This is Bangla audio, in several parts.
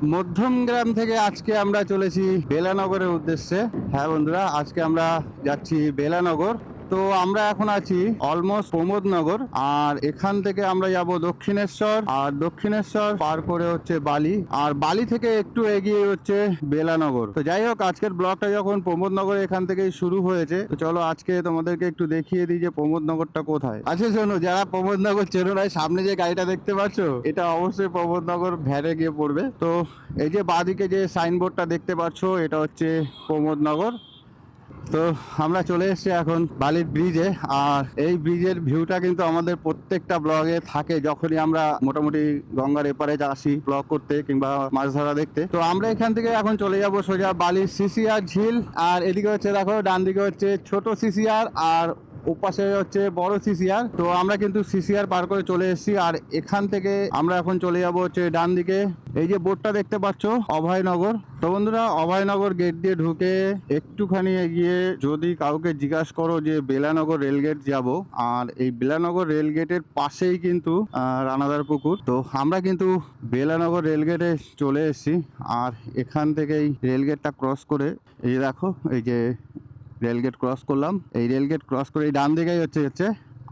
মধ্যম গ্রাম থেকে আজকে আমরা চলেছি বেলানগরের উদ্দেশ্যে। হ্যাঁ বন্ধুরা, আজকে আমরা যাচ্ছি বেলানগর। তো আমরা এখন আছি অলমোস্ট প্রমোদনগর, আর এখান থেকে আমরা যাব দক্ষিণেশ্বর, আর দক্ষিণেশ্বর পার করে হচ্ছে বালি, আর বালি থেকে একটু এগিয়ে হচ্ছে বেলানগর। তো যাই হোক, আজকের ব্লগটা যখন প্রমোদনগর এখান থেকেই শুরু হয়েছে, তো চলো আজকে তোমাদেরকে একটু দেখিয়ে দিই যে প্রমোদনগরটা কোথায়। আচ্ছা শোনো, যারা প্রমোদনগর চেনো না, সামনে যে গাড়িটা দেখতে পাচ্ছ, এটা অবশ্যই প্রমোদনগর ভ্যানে গিয়ে পড়বে। তো এই যে বাঁদিকে যে সাইনবোর্ডটা দেখতে পাচ্ছ, এটা হচ্ছে প্রমোদনগর। তো আমরা চলে এসেছি এখন বালির ব্রিজে, আর এই ব্রিজের ভিউটা কিন্তু আমাদের প্রত্যেকটা ব্লগে থাকে যখনই আমরা মোটামুটি গঙ্গার এপারে আসি ব্লগ করতে কিংবা মাছ ধরা দেখতে। তো আমরা এখান থেকে এখন চলে যাব সোজা বালির সিসিআর ঝিল, আর এদিকে হচ্ছে দেখো ডান দিকে হচ্ছে ছোট সিসিআর, আর ওপাশে হচ্ছে বড় সিসিআর। তো আমরা কিন্তু সিসিআর পার করে চলে এসেছি, আর এখান থেকে আমরা এখন চলে যাব হচ্ছে ডান দিকে। এই যে বোর্ডটা দেখতে পাচ্ছ, অভয়নগর। তো বন্ধুরা, অভয়নগর গেট দিয়ে ঢুকে একটুখানি এগিয়ে যদি কাউকে জিজ্ঞাসা করো যে বেলানগর রেলগেট যাব, আর এই বেলানগর রেলগেটের পাশেই কিন্তু রানাদার পুকুর। তো আমরা কিন্তু বেলানগর রেলগেটে চলে এসেছি, আর এখান থেকেই রেলগেটটা ক্রস করে এই দেখো, এই যে রেলগেট ক্রস করলাম। এই রেলগেট ক্রস করে এই ডান দিকেই হচ্ছে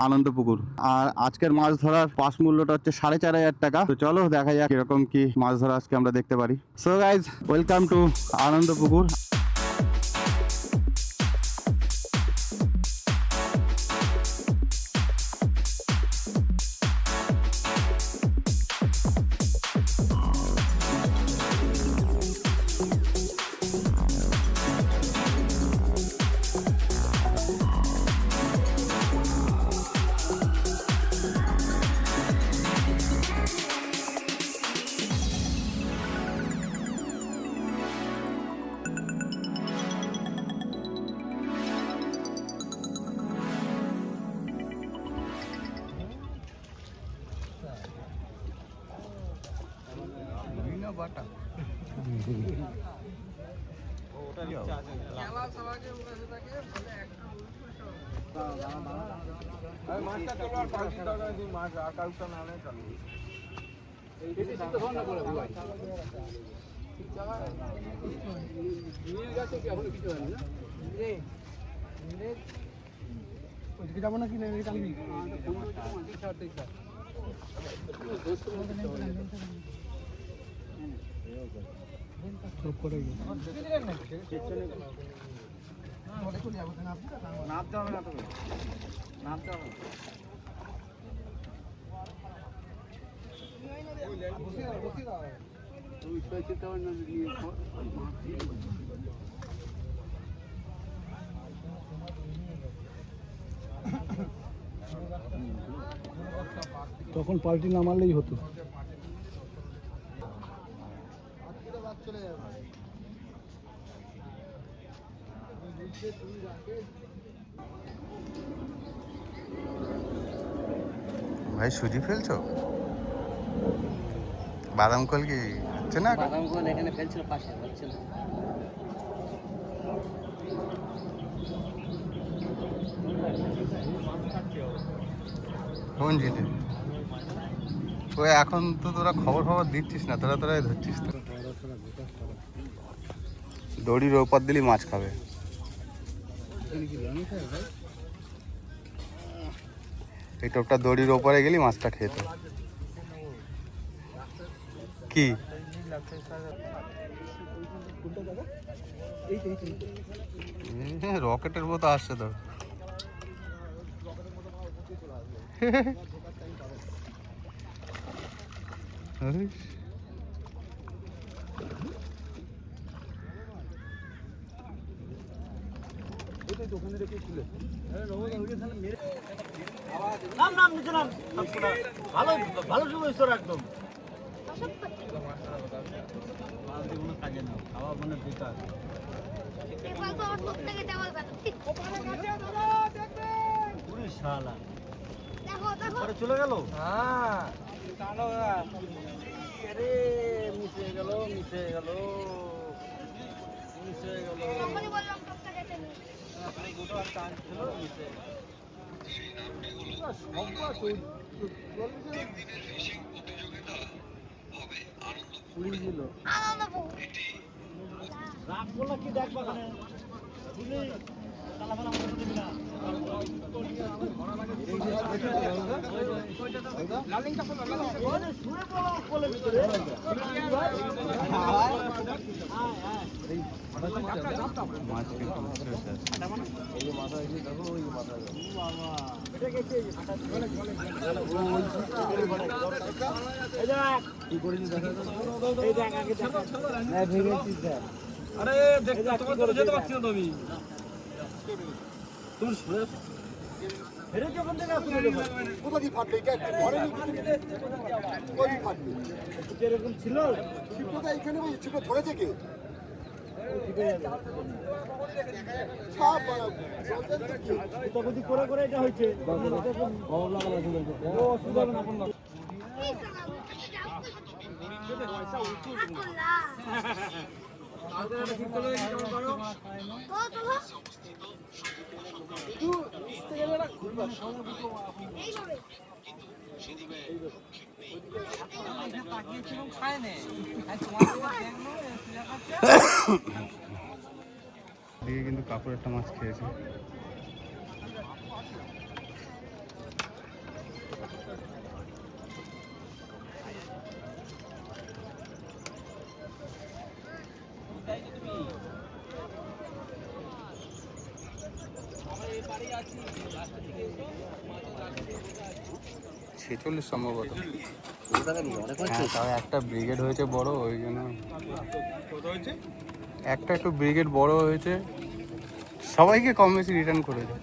আনন্দপুকুর। আর আজকের মাছ ধরার পাস মূল্যটা হচ্ছে 4,500 টাকা। তো চলো দেখা যাক কিরকম কি মাছ ধরা আজকে আমরা দেখতে পারি। সো গাইজ, ওয়েলকাম টু আনন্দপুকুর। যাবো নাকি তখন পাল্টি না মারলেই হতো। ভাই সুজি ফেলছো? বাদাম কল কি হচ্ছে না? বাদাম কল এখানে ফেলছিল, পাশে হচ্ছে না। কোন জিনিস? ওই এখন তো তোরা খবর দিচ্ছিস না, তোরা ধরছিস তো। দড়ির ওপর দিলি মাছ খাবে। এই টোপটা দড়ির ওপরে গেলি মাছটা খেত। কি রকেটের মতো আসছে তো। ভালো সময় তোর একদম কাজে না, খাওয়া মানে বেকার। চলে গেল। হ্যাঁ মিশে গেল মিশে গেল মিশে গেল। আরে দেখতে তোমার তো যেতে পারছি না তুমি তুমি শুনে হেরে যখন থেকে আসলে কোথা দিয়ে ফাটবে এটা ঘরে কোথা ফাটবে এরকম ছিল কোথা এখানে ওই ছিল ধরেছে কে সব করে করে এটা হয়েছে ও সুন্দর না কোন কিন্তু কাপড় একটা মাছ খেয়েছে। ছেচল্লিশ সম্ভবত, তাও একটা ব্রিগেড হয়েছে বড়, ওই জন্য একটা একটু ব্রিগেড বড় হয়েছে, সবাইকে কম বেশি রিটার্ন করেছে।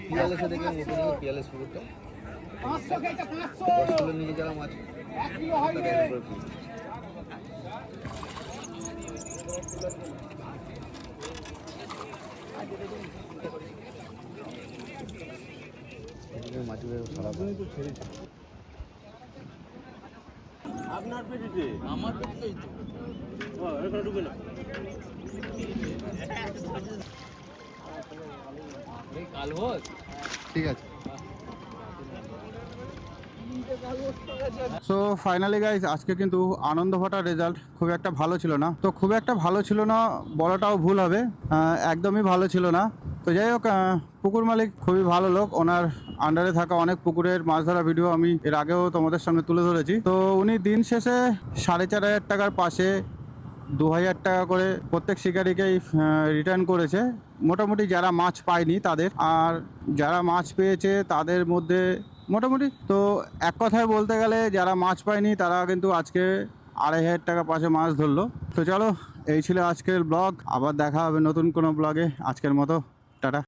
পিয়ালেসে দেখলাম পিয়ালেস পুকুরটা 10 কিলো নিয়ে যাওয়া মাছ মাছগুলো খারাপ। আপনার পেটিতে আমার পেটিতেই তো এখানে ঢুকে না ঠিক আছে। সো ফাইনালি গাইজ আজকে কিন্তু আনন্দ ভাটার রেজাল্ট খুব একটা ভালো ছিল না। তো খুব একটা ভালো ছিল না বলাটাও ভুল হবে, একদমই ভালো ছিল না। তো যাই হোক, পুকুর মালিক খুবই ভালো লোক, ওনার আন্ডারে থাকা অনেক পুকুরের মাছ ধরা ভিডিও আমি এর আগেও তোমাদের সামনে তুলে ধরেছি। তো উনি দিন শেষে 4,500 টাকার পাশে 2,000 টাকা করে প্রত্যেক শিকারিকেই রিটার্ন করেছে, মোটামুটি যারা মাছ পায়নি তাদের। আর যারা মাছ পেয়েছে তাদের মধ্যে মোটামুটি, তো এক কথায় বলতে গেলে যারা মাছ পায়নি তারা কিন্তু আজকে 2,500 টাকা পাশে মাছ ধরলো। তো চলো, এই ছিল আজকের ব্লগ, আবার দেখা হবে নতুন কোনো ব্লগে। আজকের মতো টাটা।